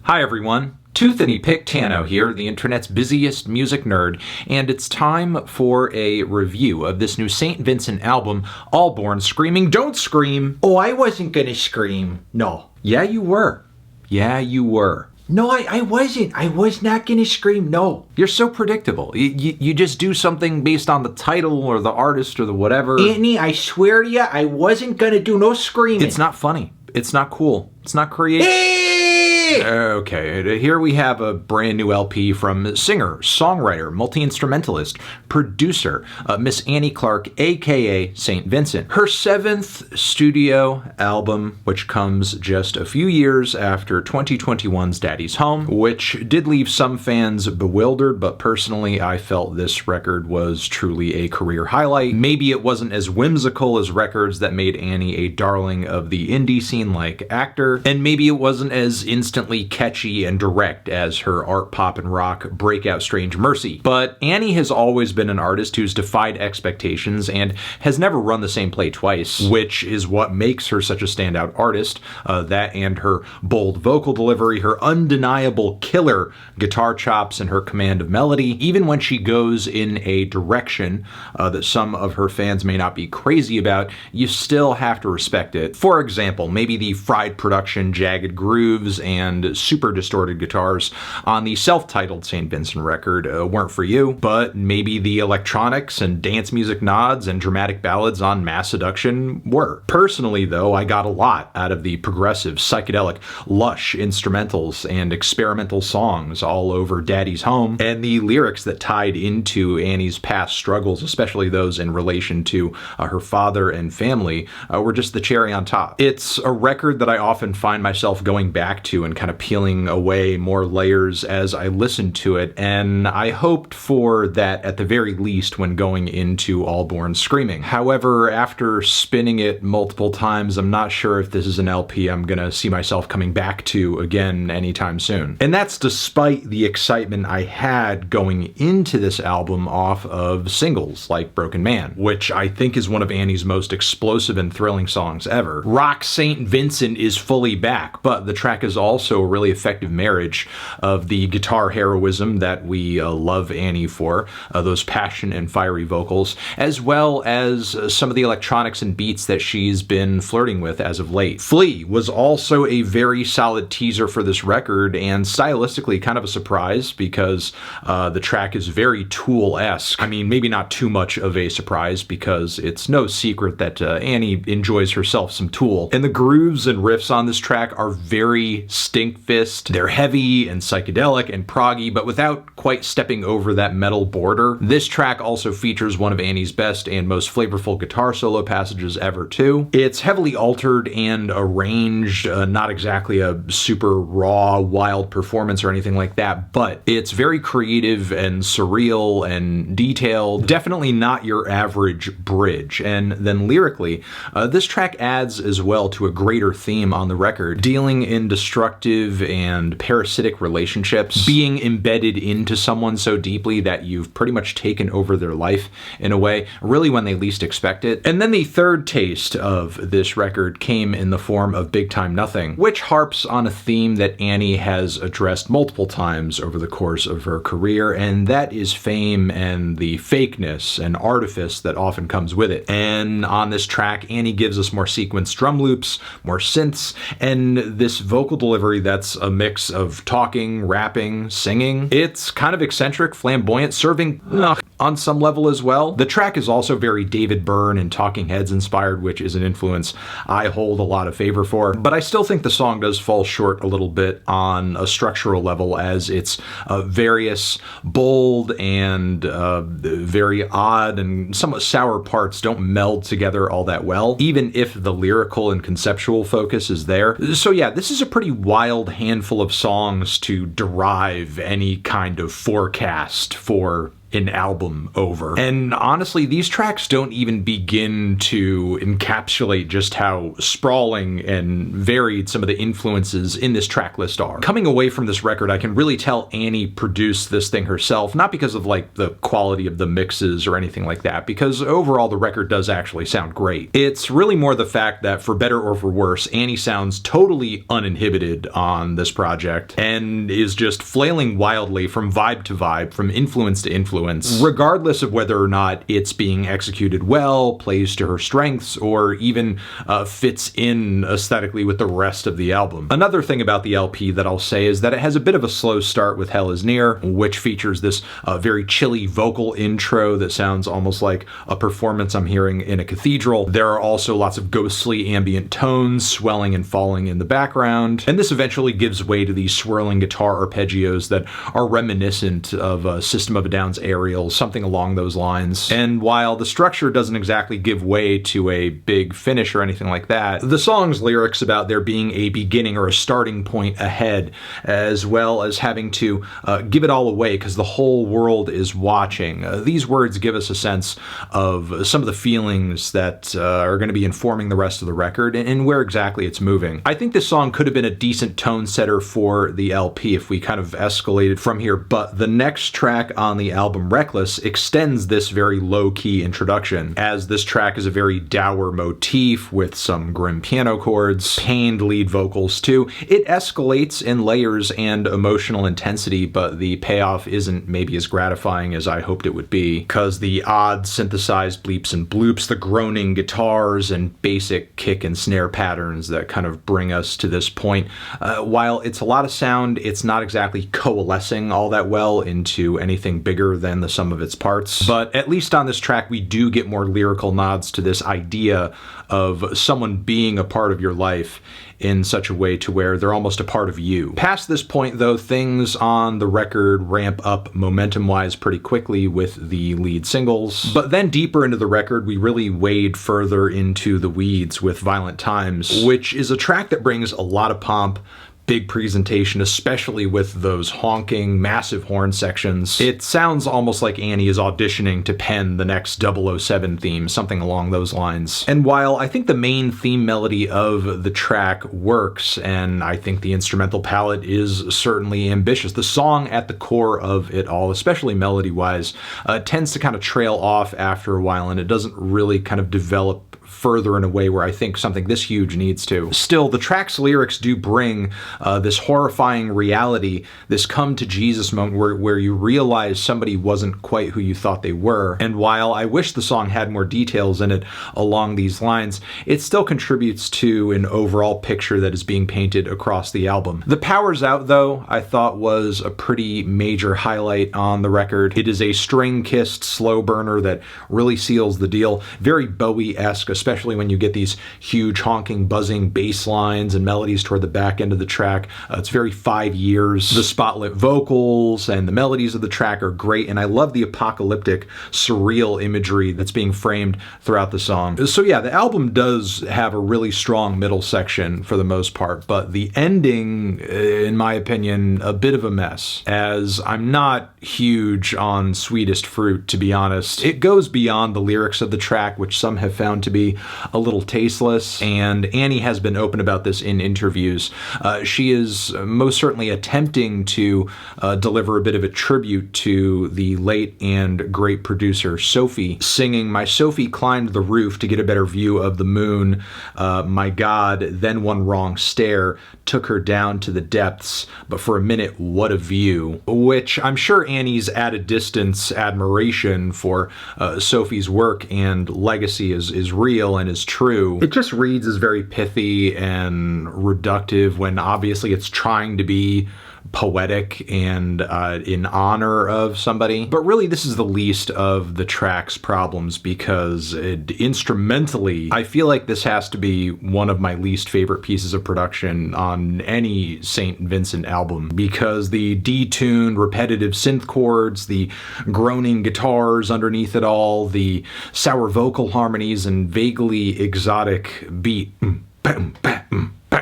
Hi everyone, Toothany Pictano here, the internet's busiest music nerd, and it's time for a review of this new St. Vincent album, All Born Screaming. Don't scream! Oh, I wasn't gonna scream. No. Yeah, you were. Yeah, you were. No, I wasn't. I was not gonna scream, no. You're so predictable. You just do something based on the title or the artist or the whatever. Anthony, I swear to you, I wasn't gonna do no screaming. It's not funny. It's not cool. It's not creative. Hey! Okay, here we have a brand new LP from singer, songwriter, multi-instrumentalist, producer, Miss Annie Clark, aka St. Vincent. Her 7th studio album, which comes just a few years after 2021's Daddy's Home, which did leave some fans bewildered, but personally I felt this record was truly a career highlight. Maybe it wasn't as whimsical as records that made Annie a darling of the indie scene like Actor, and maybe it wasn't as instantly catchy and direct as her art pop and rock breakout Strange Mercy. But Annie has always been an artist who's defied expectations and has never run the same play twice, which is what makes her such a standout artist. That and her bold vocal delivery, her undeniable killer guitar chops, and her command of melody. Even when she goes in a direction that some of her fans may not be crazy about, you still have to respect it. For example, maybe the fried production, jagged grooves, and super distorted guitars on the self-titled St. Vincent record weren't for you, but maybe the electronics and dance music nods and dramatic ballads on Mass Seduction were. Personally, though, I got a lot out of the progressive, psychedelic, lush instrumentals and experimental songs all over Daddy's Home, and the lyrics that tied into Annie's past struggles, especially those in relation to her father and family, were just the cherry on top. It's a record that I often find myself going back to and kind of peeling away more layers as I listened to it, and I hoped for that at the very least when going into All Born Screaming. However, after spinning it multiple times, I'm not sure if this is an LP I'm gonna see myself coming back to again anytime soon. And that's despite the excitement I had going into this album off of singles like Broken Man, which I think is one of Annie's most explosive and thrilling songs ever. Rock St. Vincent is fully back, but the track is also a really effective marriage of the guitar heroism that we love Annie for, those passion and fiery vocals, as well as some of the electronics and beats that she's been flirting with as of late. FLEA was also a very solid teaser for this record, and stylistically kind of a surprise because the track is very Tool-esque. I mean, maybe not too much of a surprise because it's no secret that Annie enjoys herself some Tool. And the grooves and riffs on this track are very Stinkfist. They're heavy and psychedelic and proggy, but without quite stepping over that metal border. This track also features one of Annie's best and most flavorful guitar solo passages ever too. It's heavily altered and arranged, not exactly a super raw, wild performance or anything like that, but it's very creative and surreal and detailed. Definitely not your average bridge. And then lyrically, this track adds as well to a greater theme on the record, dealing in destructive and parasitic relationships, being embedded into someone so deeply that you've pretty much taken over their life in a way, really when they least expect it. And then the third taste of this record came in the form of Big Time Nothing, which harps on a theme that Annie has addressed multiple times over the course of her career, and that is fame and the fakeness and artifice that often comes with it. And on this track, Annie gives us more sequenced drum loops, more synths, and this vocal delivery that's a mix of talking, rapping, singing. It's kind of eccentric, flamboyant, serving on some level as well. The track is also very David Byrne and Talking Heads inspired, which is an influence I hold a lot of favor for, but I still think the song does fall short a little bit on a structural level, as its various bold and very odd and somewhat sour parts don't meld together all that well, even if the lyrical and conceptual focus is there. So yeah, this is a pretty wild handful of songs to derive any kind of forecast for an album over. And honestly, these tracks don't even begin to encapsulate just how sprawling and varied some of the influences in this track list are. Coming away from this record, I can really tell Annie produced this thing herself, not because of like the quality of the mixes or anything like that, because overall the record does actually sound great. It's really more the fact that, for better or for worse, Annie sounds totally uninhibited on this project and is just flailing wildly from vibe to vibe, from influence to influence, regardless of whether or not it's being executed well, plays to her strengths, or even fits in aesthetically with the rest of the album. Another thing about the LP that I'll say is that it has a bit of a slow start with Hell Is Near, which features this very chilly vocal intro that sounds almost like a performance I'm hearing in a cathedral. There are also lots of ghostly ambient tones swelling and falling in the background, and this eventually gives way to these swirling guitar arpeggios that are reminiscent of System of a Down's Aerials, something along those lines. And while the structure doesn't exactly give way to a big finish or anything like that, the song's lyrics about there being a beginning or a starting point ahead, as well as having to give it all away because the whole world is watching. These words give us a sense of some of the feelings that are going to be informing the rest of the record and where exactly it's moving. I think this song could have been a decent tone setter for the LP if we kind of escalated from here, but the next track on the album, Reckless, extends this very low-key introduction, as this track is a very dour motif with some grim piano chords, pained lead vocals too. It escalates in layers and emotional intensity, but the payoff isn't maybe as gratifying as I hoped it would be, because the odd synthesized bleeps and bloops, the groaning guitars, and basic kick and snare patterns that kind of bring us to this point, while it's a lot of sound, it's not exactly coalescing all that well into anything bigger than the sum of its parts. But at least on this track, we do get more lyrical nods to this idea of someone being a part of your life in such a way to where they're almost a part of you. Past this point, though, things on the record ramp up momentum-wise pretty quickly with the lead singles. But then deeper into the record, we really wade further into the weeds with Violent Times, which is a track that brings a lot of pomp, big presentation, especially with those honking, massive horn sections. It sounds almost like Annie is auditioning to pen the next 007 theme, something along those lines. And while I think the main theme melody of the track works, and I think the instrumental palette is certainly ambitious, the song at the core of it all, especially melody-wise, tends to kind of trail off after a while, and it doesn't really kind of develop further in a way where I think something this huge needs to. Still, the track's lyrics do bring this horrifying reality, this come to Jesus moment where you realize somebody wasn't quite who you thought they were. And while I wish the song had more details in it along these lines, it still contributes to an overall picture that is being painted across the album. The Power's Out, though, I thought was a pretty major highlight on the record. It is a string-kissed slow burner that really seals the deal. Very Bowie-esque, especially when you get these huge honking, buzzing bass lines and melodies toward the back end of the track. It's very 5 years. The spotlit vocals and the melodies of the track are great, and I love the apocalyptic, surreal imagery that's being framed throughout the song. So yeah, the album does have a really strong middle section for the most part, but the ending, in my opinion, a bit of a mess, as I'm not huge on Sweetest Fruit, to be honest. It goes beyond the lyrics of the track, which some have found to be a little tasteless, and Annie has been open about this in interviews. She is most certainly attempting to deliver a bit of a tribute to the late and great producer Sophie, singing, "My Sophie climbed the roof to get a better view of the moon. My God, then one wrong stare took her down to the depths, but for a minute, what a view," which I'm sure Annie's at a distance admiration for Sophie's work and legacy is real and is true. It just reads as very pithy and reductive when obviously it's trying to be poetic and in honor of somebody. But really, this is the least of the track's problems, because instrumentally, I feel like this has to be one of my least favorite pieces of production on any St. Vincent album, because the detuned, repetitive synth chords, the groaning guitars underneath it all, the sour vocal harmonies, and vaguely exotic beat,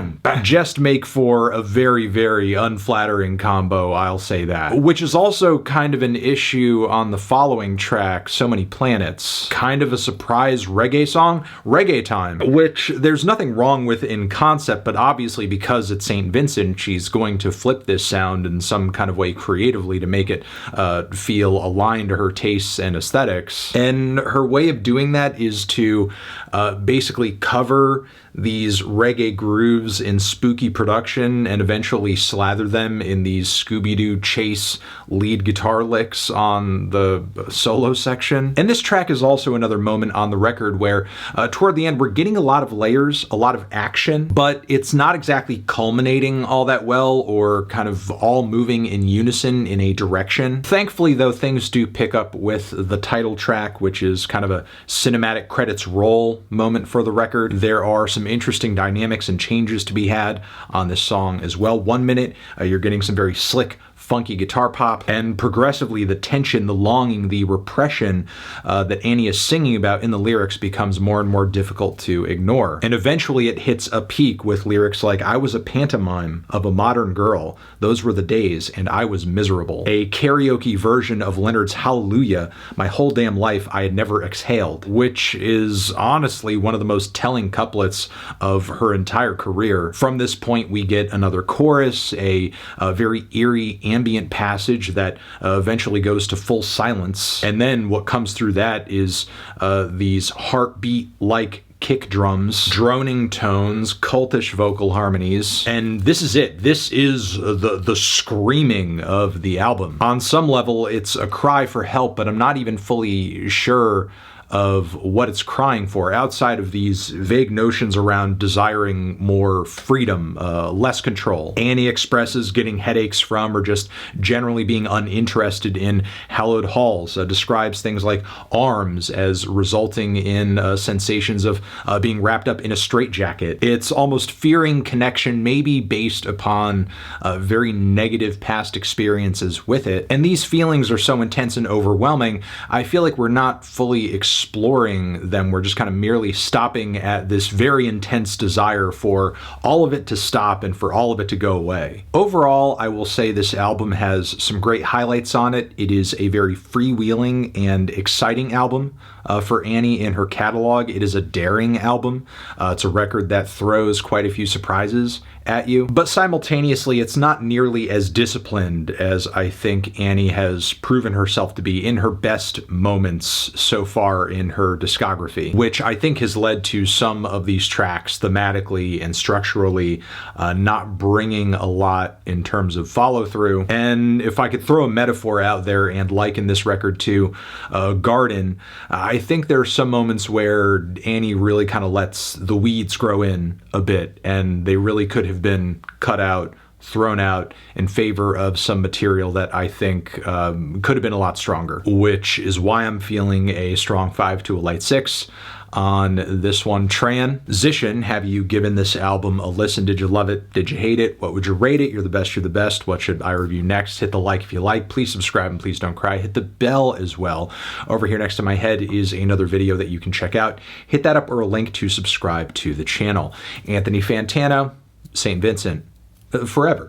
bam, bam, just make for a very, very unflattering combo, I'll say that. Which is also kind of an issue on the following track, So Many Planets. Kind of a surprise reggae song, Reggae Time, which there's nothing wrong with in concept, but obviously because it's St. Vincent, she's going to flip this sound in some kind of way creatively to make it feel aligned to her tastes and aesthetics. And her way of doing that is to basically cover these reggae grooves in spooky production and eventually slather them in these Scooby-Doo chase lead guitar licks on the solo section. And this track is also another moment on the record where toward the end we're getting a lot of layers, a lot of action, but it's not exactly culminating all that well or kind of all moving in unison in a direction. Thankfully though, things do pick up with the title track, which is kind of a cinematic credits roll moment for the record. There are some interesting dynamics and changes to be had on this song as well. 1 minute, you're getting some very slick, funky guitar pop, and progressively the tension, the longing, the repression that Annie is singing about in the lyrics becomes more and more difficult to ignore. And eventually it hits a peak with lyrics like, I was a pantomime of a modern girl, those were the days, and I was miserable. A karaoke version of Leonard's Hallelujah, my whole damn life I had never exhaled, which is honestly one of the most telling couplets of her entire career. From this point we get another chorus, a very eerie ambient passage that eventually goes to full silence. And then what comes through that is these heartbeat-like kick drums, droning tones, cultish vocal harmonies, and this is it. This is the screaming of the album. On some level, it's a cry for help, but I'm not even fully sure of what it's crying for outside of these vague notions around desiring more freedom, less control. Annie expresses getting headaches from or just generally being uninterested in hallowed halls, describes things like arms as resulting in sensations of being wrapped up in a straitjacket. It's almost fearing connection, maybe based upon very negative past experiences with it. And these feelings are so intense and overwhelming, I feel like we're not fully exploring them. We're just kind of merely stopping at this very intense desire for all of it to stop and for all of it to go away. Overall, I will say this album has some great highlights on it. It is a very freewheeling and exciting album for Annie in her catalog. It is a daring album. It's a record that throws quite a few surprises at you, but simultaneously it's not nearly as disciplined as I think Annie has proven herself to be in her best moments so far in her discography, which I think has led to some of these tracks thematically and structurally not bringing a lot in terms of follow through. And if I could throw a metaphor out there and liken this record to a garden, I think there are some moments where Annie really kind of lets the weeds grow in a bit, and they really could have been cut out, thrown out in favor of some material that I think could have been a lot stronger, which is why I'm feeling a strong 5 to a light 6 on this one. Transition, have you given this album a listen? Did you love it? Did you hate it? What would you rate it? You're the best, you're the best. What should I review next? Hit the like if you like. Please subscribe and please don't cry. Hit the bell as well. Over here next to my head is another video that you can check out. Hit that up or a link to subscribe to the channel. Anthony Fantano, St. Vincent, forever.